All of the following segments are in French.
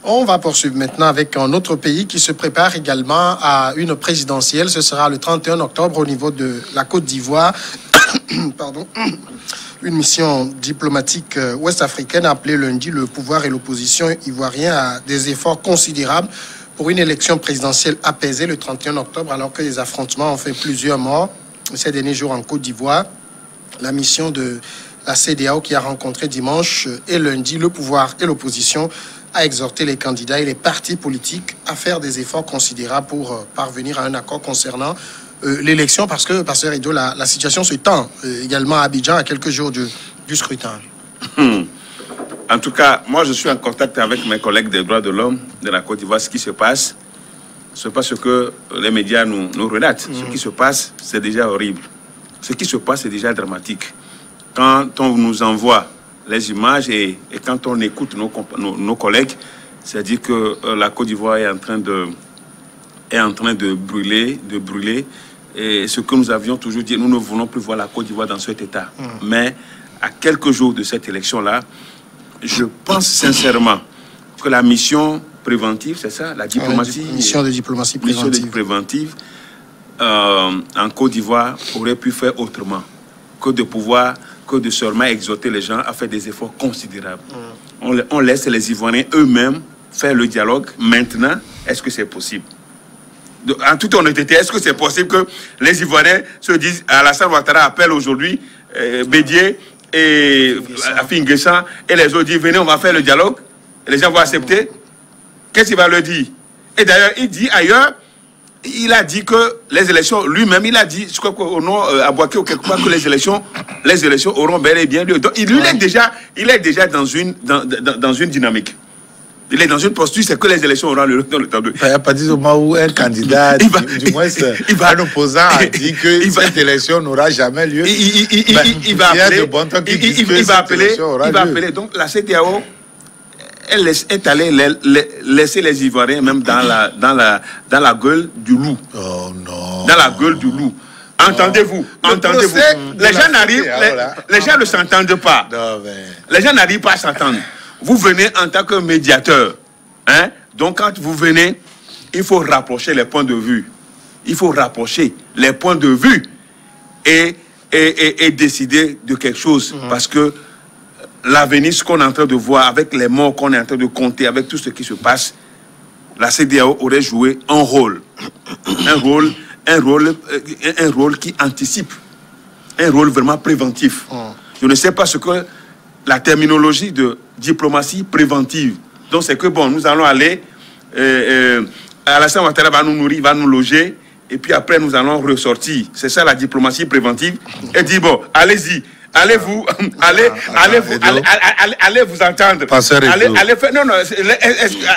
On va poursuivre maintenant avec un autre pays qui se prépare également à une présidentielle. Ce sera le 31 octobre au niveau de la Côte d'Ivoire. Pardon. Une mission diplomatique ouest-africaine a appelé lundi le pouvoir et l'opposition ivoirien à des efforts considérables pour une élection présidentielle apaisée le 31 octobre, alors que les affrontements ont fait plusieurs morts ces derniers jours en Côte d'Ivoire. La mission de la CEDEAO qui a rencontré dimanche et lundi le pouvoir et l'opposition a exhorté les candidats et les partis politiques à faire des efforts considérables pour parvenir à un accord concernant l'élection, parce que, Pasteur Edo, la situation se tend également à Abidjan à quelques jours du scrutin. En tout cas, moi je suis en contact avec mes collègues des droits de l'homme de la Côte d'Ivoire. Ce qui se passe, ce n'est pas ce que les médias nous relatent. Ce qui se passe, c'est déjà horrible. Ce qui se passe, c'est déjà dramatique. Quand on nous envoie les images et quand on écoute nos collègues, c'est-à-dire que la Côte d'Ivoire est en train de brûler. Et ce que nous avions toujours dit, nous ne voulons plus voir la Côte d'Ivoire dans cet état. Mais à quelques jours de cette élection-là, je pense sincèrement que la mission préventive, c'est ça, la diplomatie, mission de diplomatie préventive, en Côte d'Ivoire aurait pu faire autrement que de seulement exhorter les gens à faire des efforts considérables. On laisse les Ivoiriens eux-mêmes faire le dialogue. Maintenant, est-ce que c'est possible? En toute honnêteté, est-ce que c'est possible que les Ivoiriens se disent, Alassane Ouattara appelle aujourd'hui Bédié et Afin-Guessan et les autres disent, venez, on va faire le dialogue, et les gens vont accepter? Qu'est-ce qu'il va leur dire? Et d'ailleurs, il dit ailleurs, il a dit que les élections, lui-même, il a dit, je crois qu'au nom à Boaké ou quelque part, que les élections auront bel et bien lieu. Donc, il est déjà dans une dynamique. Il est dans une posture, c'est que les élections auront lieu dans le temps de... Il n'y a pas dit au moment où un candidat, du moins un opposant a dit que cette élection n'aura jamais lieu. Il va appeler. Donc, la CEDEAO, elle est allée laisser les Ivoiriens même dans la gueule du loup. Oh non. Dans la gueule du loup. Entendez-vous. Les gens n'arrivent, les gens ne s'entendent pas. Les gens n'arrivent pas à s'entendre. Vous venez en tant que médiateur. Hein? Donc quand vous venez, il faut rapprocher les points de vue. Il faut rapprocher les points de vue et décider de quelque chose. Parce que l'avenir, ce qu'on est en train de voir, avec les morts qu'on est en train de compter, avec tout ce qui se passe, la CEDEAO aurait joué un rôle qui anticipe, un rôle vraiment préventif. Je ne sais pas ce que la terminologie de diplomatie préventive. Donc c'est que bon, nous allons aller, Alassane Ouattara va nous nourrir, va nous loger, et puis après nous allons ressortir. C'est ça la diplomatie préventive. Et dit bon, allez-y. Allez vous entendre.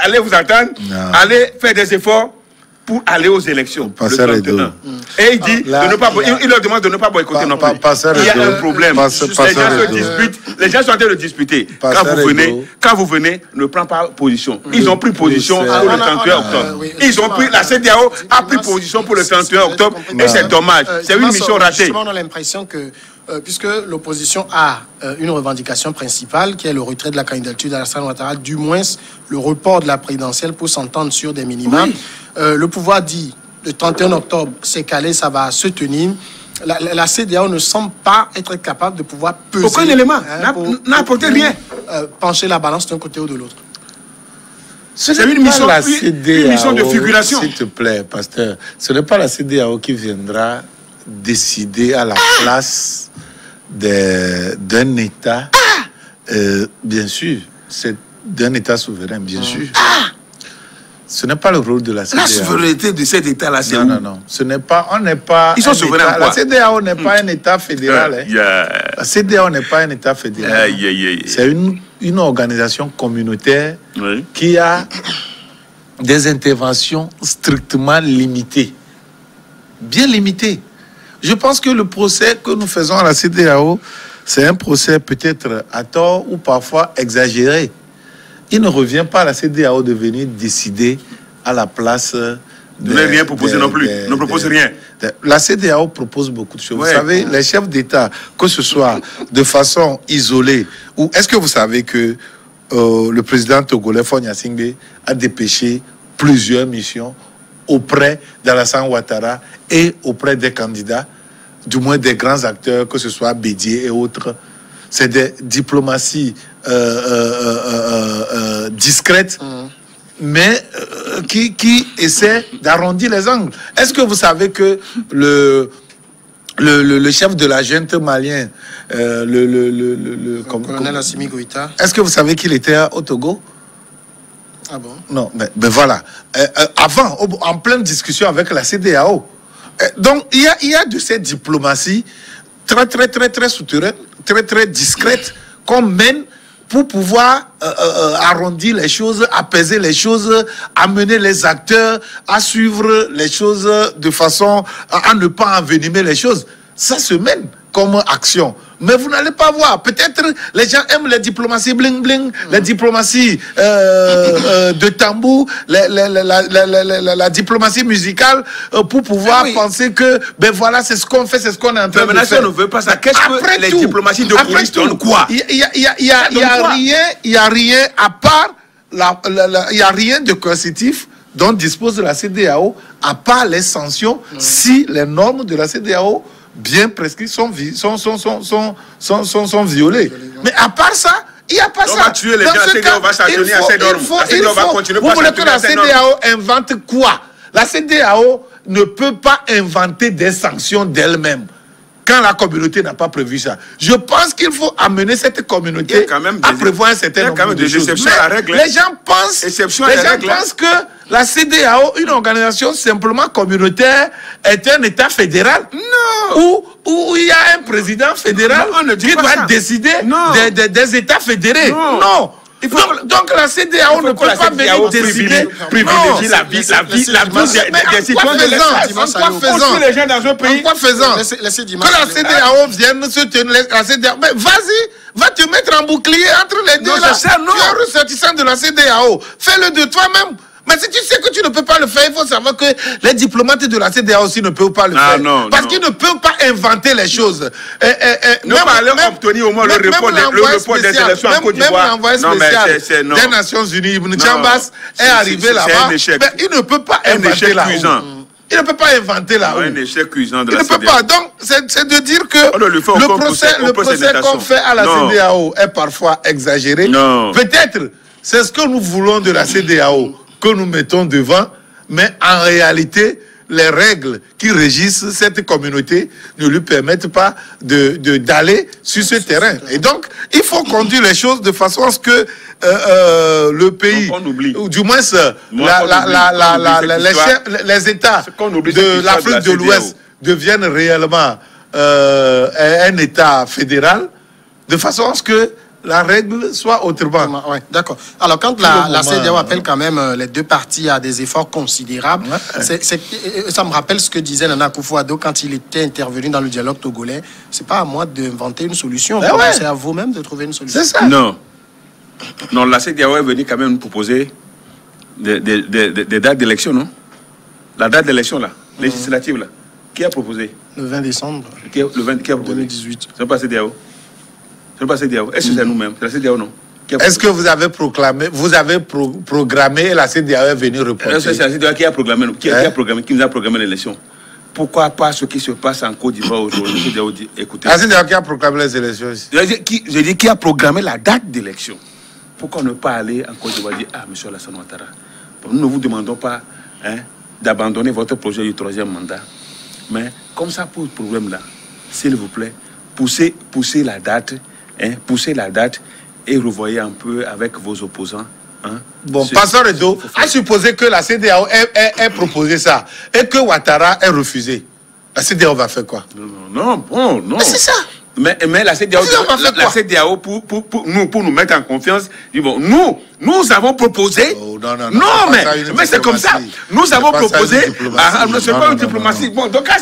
Allez vous entendre. Allez faire des efforts pour aller aux élections. Le 31. Et il dit, il leur demande de ne pas boycotter non plus. Il y a un problème. Les gens sont en train de disputer. Quand vous venez, ne prends pas position. Ils ont pris position pour le 31 octobre. La CEDEAO a pris position pour le 31 octobre et c'est dommage. C'est une mission ratée. On a l'impression que puisque l'opposition a une revendication principale qui est le retrait de la candidature d'Alassane Ouattara, du moins le report de la présidentielle pour s'entendre sur des minima. Le pouvoir dit le 31 octobre, c'est calé, ça va se tenir. La CEDEAO ne semble pas être capable de pouvoir peser. Aucun élément, n'a apporté rien. Pencher la balance d'un côté ou de l'autre. C'est une mission de figuration. S'il te plaît, pasteur, ce n'est pas la CEDEAO qui viendra décider à la place d'un État, bien sûr, c'est d'un État souverain, bien sûr. Ce n'est pas le rôle de la CEDEAO. La souveraineté de cet État-là, c'est non. Ce n'est pas, on n'est pas. Ils sont souverains. La CEDEAO n'est pas un État fédéral. La CEDEAO n'est pas un État fédéral. C'est une organisation communautaire qui a des interventions strictement limitées, bien limitées. Je pense que le procès que nous faisons à la CEDEAO, c'est un procès peut-être à tort ou parfois exagéré. Il ne revient pas à la CEDEAO de venir décider à la place de... Vous n'avez rien proposé non plus. Ne propose rien. La CEDEAO propose beaucoup de choses. Vous savez, les chefs d'État, que ce soit de façon isolée, ou est-ce que vous savez que le président togolais Faure Gnassingbé a dépêché plusieurs missions auprès d'Alassane Ouattara et auprès des candidats, du moins des grands acteurs, que ce soit Bédié et autres. C'est des diplomaties discrètes, mais qui essaient d'arrondir les angles. Est-ce que vous savez que le chef de la junte malien, le colonel Assimi Goïta, est-ce que vous savez qu'il était au Togo? Ah bon? Non, mais voilà. Avant, en pleine discussion avec la CEDEAO. Donc, il y a de cette diplomatie très souterraine, très discrète qu'on mène pour pouvoir arrondir les choses, apaiser les choses, amener les acteurs à suivre les choses de façon à ne pas envenimer les choses. Ça se mène comme action. Mais vous n'allez pas voir. Peut-être les gens aiment les diplomaties bling-bling, les diplomaties de tambour, la diplomatie musicale pour pouvoir penser que, ben voilà, c'est ce qu'on fait, c'est ce qu'on est en train de faire. On ne veut pas ça. Qu'est-ce que les diplomaties de police donnent quoi? Il n'y a rien à part, il n'y a rien de coercitif dont dispose la CEDEAO, à part les sanctions, si les normes de la CEDEAO bien prescrits sont violés. Mais à part ça, il n'y a pas ça. On va tuer les gens, la CEDEAO va s'adonner à ces normes. La CEDEAO va continuer vous voulez que la CEDEAO invente quoi? La CEDEAO ne peut pas inventer des sanctions d'elle-même quand la communauté n'a pas prévu ça. Je pense qu'il faut amener cette communauté à prévoir un certain nombre de choses. Mais les gens pensent que la CEDEAO, une organisation simplement communautaire, est un État fédéral. Non. Où il y a un président fédéral qui doit décider des États fédérés. Non. Donc la CEDEAO ne peut pas venir décider. Privilégier la vie des citoyens de l'espace. En quoi faisant les gens dans un pays. En quoi faisant que la CEDEAO vienne se tenir. Mais vas-y, va te mettre en bouclier entre les deux. Tu es un ressortissant de la CEDEAO. Fais-le de toi-même. Mais si tu sais que tu ne peux pas le faire, il faut savoir que les diplomates de la CEDEAO aussi ne peuvent pas le faire. Parce qu'ils ne peuvent pas inventer les choses. Nous allons obtenir au moins le report des élections en Côte d'Ivoire. Même l'envoyé spécial des Nations Unies, Ibn Chambas, est arrivé là-bas. Il ne peut pas inventer là-haut. Il ne peut pas inventer là-haut. Un échec cuisant de la CEDEAO. Il ne peut pas. Donc, c'est de dire que le procès qu'on fait à la CEDEAO est parfois exagéré. Peut-être, c'est ce que nous voulons de la CEDEAO que nous mettons devant, mais en réalité, les règles qui régissent cette communauté ne lui permettent pas d'aller sur ce terrain. Et donc, il faut conduire les choses de façon à ce que le pays, ou du moins les États de l'Afrique de l'Ouest deviennent réellement un État fédéral, de façon à ce que la règle soit autrement. Ouais, d'accord. Alors, quand la CEDEAO appelle quand même les deux parties à des efforts considérables, ça me rappelle ce que disait Nana Akufo-Addo quand il était intervenu dans le dialogue togolais. C'est pas à moi d'inventer une solution, c'est à vous-même de trouver une solution. C'est ça. Non, la CEDEAO est venue quand même nous proposer des dates d'élection, non? La date d'élection, là, législative, là. Qui a proposé? Le 20 décembre. Qui a proposé? 2018. C'est pas CEDEAO. C'est pas CEDEAO. Est-ce que c'est nous-mêmes? C'est la CEDEAO, non? Est-ce que vous avez proclamé, programmé et la CEDEAO est venue reporter? C'est la CEDEAO qui a programmé, qui nous a programmé l'élection. Pourquoi pas ce qui se passe en Côte d'Ivoire aujourd'hui? Écoutez. La CEDEAO qui a proclamé les élections aussi. Je dis qui a programmé la date d'élection. Pourquoi ne pas aller en Côte d'Ivoire et dire, monsieur Alassane Ouattara, nous ne vous demandons pas d'abandonner votre projet du 3e mandat. Mais comme ça pose problème là, s'il vous plaît, poussez la date. Poussez la date et revoyez un peu avec vos opposants. Bon, Pasteur Edo, à supposer que la CEDEAO ait proposé ça et que Ouattara ait refusé, la CEDEAO va faire quoi? Non. Mais c'est ça. Mais la CEDEAO pour nous mettre en confiance, dit bon, nous avons proposé. Mais c'est comme ça. Nous avons proposé. C'est pas une diplomatie. Bon, donc quand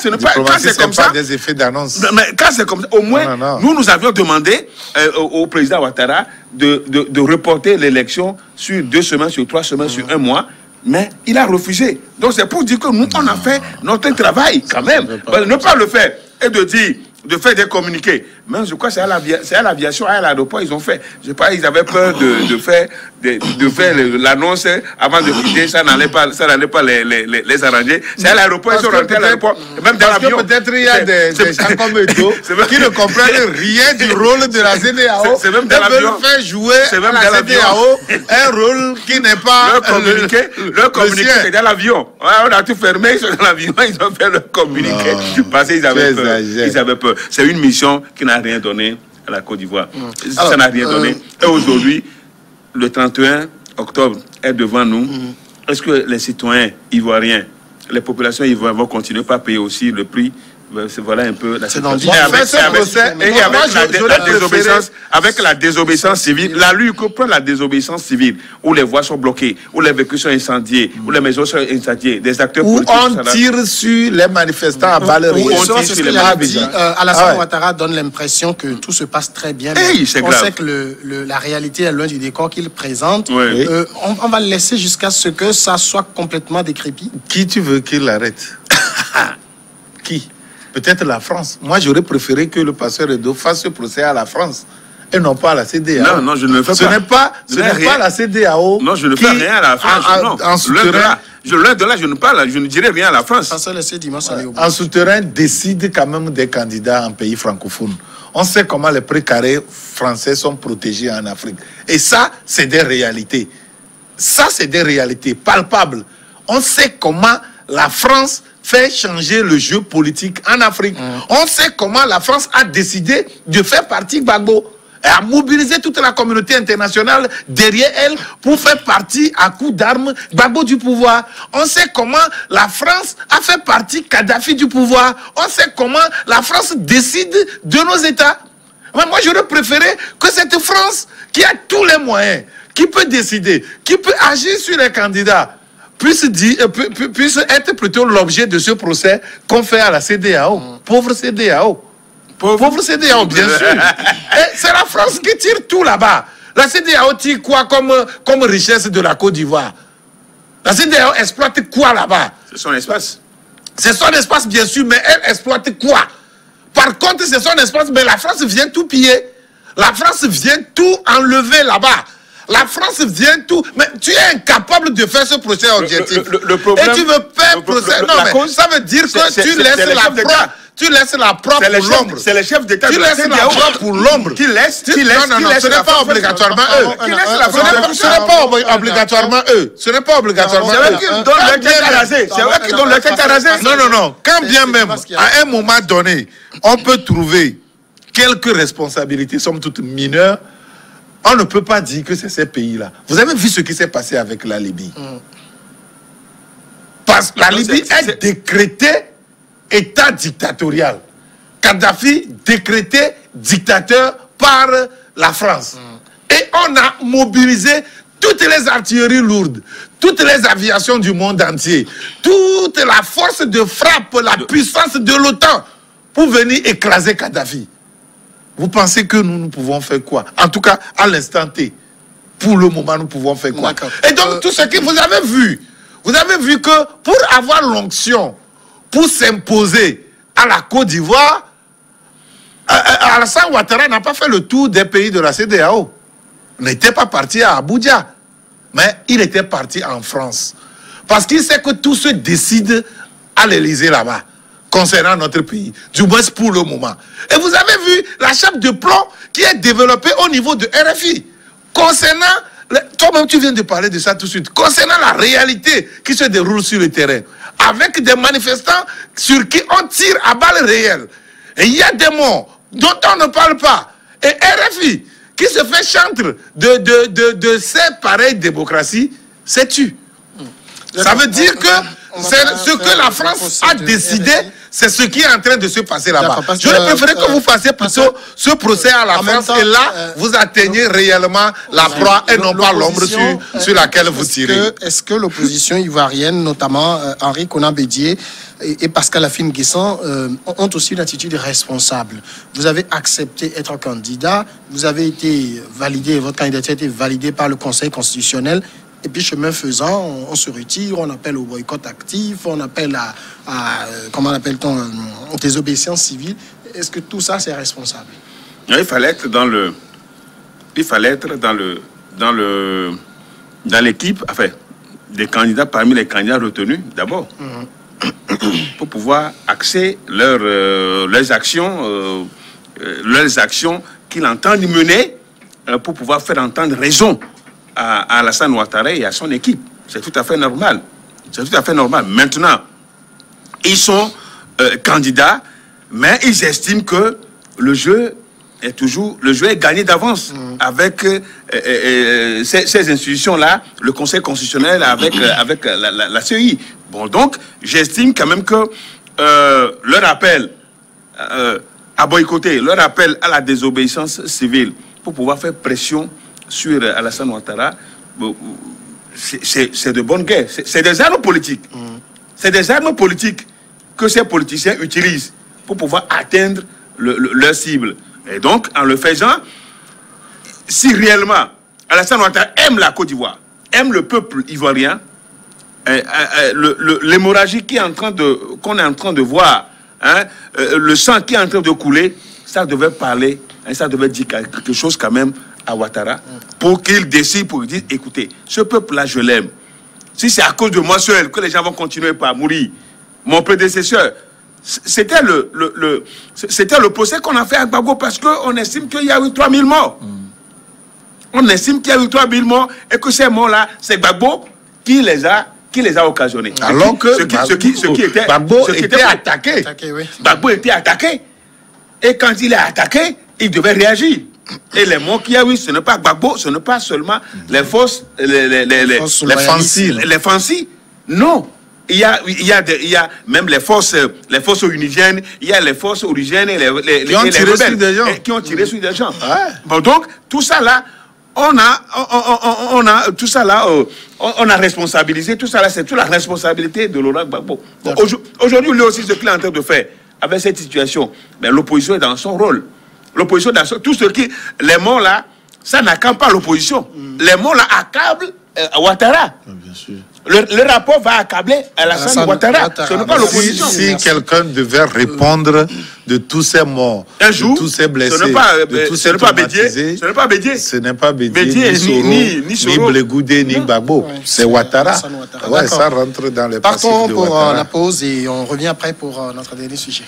c'est comme ça, des effets d'annonce. Mais quand c'est comme ça, au moins, nous avions demandé au président Ouattara de reporter l'élection sur 2 semaines, sur 3 semaines, sur 1 mois. Mais il a refusé. Donc c'est pour dire que nous, on a fait notre travail quand même. Ne pas le faire et de dire de faire des communiqués. Mais je crois que c'est à l'aviation, à l'aéroport, ils ont fait. Je sais pas, ils avaient peur de faire l'annonce avant de quitter. Ça n'allait pas les arranger. C'est à l'aéroport, ils sont rentrés à l'aéroport. Même dans l'avion. Peut-être il y a des gens comme Edo qui ne comprennent rien du rôle de la CEDEAO. C'est même dans l'avion. Ils veulent faire jouer à la CEDEAO un rôle qui n'est pas leur communiqué, c'est dans l'avion. On a tout fermé, ils sont dans l'avion, ils ont fait leur communiqué. Parce qu'ils avaient peur. Ils avaient peur. C'est une mission qui n'a rien donné à la Côte d'Ivoire. Ça n'a rien donné. Et aujourd'hui, le 31 octobre est devant nous. Est-ce que les citoyens ivoiriens, les populations ivoiriennes vont continuer par payer aussi le prix? Voilà un peu la situation. Avec la désobéissance civile, la lutte contre la désobéissance civile, où les voies sont bloquées, où les véhicules sont incendiés, où les maisons sont incendiées, des acteurs politiques. Où on tire sur les manifestants à balles réelles. Alassane Ouattara donne l'impression que tout se passe très bien. On sait que la réalité est loin du décor qu'il présente. On va le laisser jusqu'à ce que ça soit complètement décrépit. Qui tu veux qu'il arrête? Qui? Peut-être la France. Moi, j'aurais préféré que le pasteur Edo fasse ce procès à la France et non pas à la CEDEAO. Non, je ne le fais pas. Ce n'est pas la CEDEAO. Non, je ne fais rien à la France. En souterrain, je ne dirai rien à la France. En souterrain, décide quand même des candidats en pays francophone. On sait comment les précarés français sont protégés en Afrique. Et ça, c'est des réalités. Ça, c'est des réalités palpables. On sait comment la France fait changer le jeu politique en Afrique. On sait comment la France a décidé de faire partie Gbagbo et a mobilisé toute la communauté internationale derrière elle pour faire partie à coups d'armes Gbagbo du pouvoir. On sait comment la France a fait partie Kadhafi du pouvoir. On sait comment la France décide de nos États. Mais moi, j'aurais préféré que cette France, qui a tous les moyens, qui peut décider, qui peut agir sur les candidats, puisse être plutôt l'objet de ce procès qu'on fait à la CEDEAO. Pauvre CEDEAO. Pauvre CEDEAO, bien sûr. C'est la France qui tire tout là-bas. La CEDEAO tire quoi comme richesse de la Côte d'Ivoire? La CEDEAO exploite quoi là-bas? C'est son espace. C'est son espace, bien sûr, mais elle exploite quoi? Par contre, c'est son espace, mais la France vient tout piller. La France vient tout enlever là-bas. La France vient tout... Mais tu es incapable de faire ce procès objectif. Le problème, et tu veux faire procès... Non, mais ça veut dire que tu laisses la proie... Tu laisses la proie pour l'ombre. C'est les chefs d'État. Tu laisses la proie pour l'ombre. Qui laisse... Non, ce n'est pas obligatoirement eux. Ce n'est pas obligatoirement eux. Ce n'est pas obligatoirement eux. C'est eux qui donnent le tête à raser. C'est eux qui donnent le tête à raser. Non. Quand bien même, à un moment donné, on peut trouver quelques responsabilités, somme toute mineures, on ne peut pas dire que c'est ces pays-là. Vous avez vu ce qui s'est passé avec la Libye. Parce que la Libye est décrétée État dictatorial. Kadhafi décrété dictateur par la France. Et on a mobilisé toutes les artilleries lourdes, toutes les aviations du monde entier, toute la force de frappe, la puissance de l'OTAN pour venir écraser Kadhafi. Vous pensez que nous pouvons faire quoi? En tout cas, à l'instant T, pour le moment, nous pouvons faire quoi? Et donc, tout ce que vous avez vu que pour avoir l'onction, pour s'imposer à la Côte d'Ivoire, Alassane Ouattara n'a pas fait le tour des pays de la CEDEAO. Il n'était pas parti à Abuja, mais il était parti en France. Parce qu'il sait que tout se décide à l'Élysée là-bas, concernant notre pays, du moins pour le moment. Et vous avez vu la chape de plomb qui est développée au niveau de RFI, concernant, toi-même tu viens de parler de ça tout de suite, concernant la réalité qui se déroule sur le terrain, avec des manifestants sur qui on tire à balles réelles. Et il y a des morts dont on ne parle pas. Et RFI, qui se fait chantre de ces pareilles démocraties, c'est tu. Ça veut dire que ce que la France a décidé, c'est ce qui est en train de se passer là-bas. J'aurais préféré que vous fassiez plutôt ce procès à la France et là, vous atteignez réellement la proie et non pas l'ombre sur laquelle vous tirez. Est-ce que l'opposition ivoirienne, notamment Henri Konan Bédié et Pascal Afine-Guessan, ont aussi une attitude responsable? Vous avez accepté être candidat, vous avez été validé, votre candidature a été validée par le Conseil constitutionnel. Et puis, chemin faisant, on se retire, on appelle au boycott actif, on appelle à comment appelle-t-on, désobéissance civile. est-ce que tout ça, c'est responsable? Il fallait être dans l'équipe, enfin, des candidats parmi les candidats retenus d'abord, pour pouvoir axer leurs actions qu'il entend mener pour pouvoir faire entendre raison à Alassane Ouattara et à son équipe. C'est tout à fait normal. C'est tout à fait normal. Maintenant, ils sont candidats, mais ils estiment que le jeu est gagné d'avance avec ces institutions-là, le Conseil constitutionnel, avec la CEI. Bon, donc, j'estime quand même que leur appel à boycotter, leur appel à la désobéissance civile pour pouvoir faire pression sur Alassane Ouattara, c'est de bonne guerre. C'est des armes politiques. C'est des armes politiques que ces politiciens utilisent pour pouvoir atteindre leur cible. Et donc, en le faisant, si réellement Alassane Ouattara aime la Côte d'Ivoire, aime le peuple ivoirien, l'hémorragie qu'on est en train de voir, hein, le sang qui est en train de couler, ça devait parler, hein, ça devait dire quelque chose quand même à Ouattara, pour qu'il décide, pour dire, écoutez, ce peuple-là, je l'aime. Si c'est à cause de moi seul que les gens vont continuer par mourir, mon prédécesseur, c'était le procès qu'on a fait à Gbagbo parce qu'on estime qu'il y a eu 3000 morts. On estime qu'il y a eu 3000 morts et que ces morts-là, c'est Gbagbo qui les a occasionnés. Alors que Gbagbo était attaqué. Gbagbo était attaqué. Et quand il est attaqué, il devait réagir. Et les morts qu'il y a eu, ce n'est pas Gbagbo, ce n'est pas seulement les forces, les fancy. Non. Il y a même les forces onusiennes, il y a les forces origènes et qui ont tiré sur des gens. Qui ont tiré sur des gens. Ouais. Bon, donc, tout ça là, on a responsabilisé, tout ça là, c'est toute la responsabilité de Laurent Gbagbo. Bon, aujourd'hui, lui aussi, ce qu'il est en train de faire avec cette situation, ben, l'opposition est dans son rôle. L'opposition, tout ce qui, les morts là, ça n'accable pas l'opposition. Les morts là accablent Ouattara. Bien sûr. Le rapport va accabler Alassane Ouattara. Ce n'est pas l'opposition. Si quelqu'un devait répondre de tous ces morts, un jour, de tous ces blessés, de tous ces traumatisés, ce n'est pas Bédié. Ce n'est pas Bédié, ni Blegoudé, ni Gbagbo. C'est Ouattara. Ouais, ça rentre dans les Partons pour la pause et on revient après pour notre dernier sujet.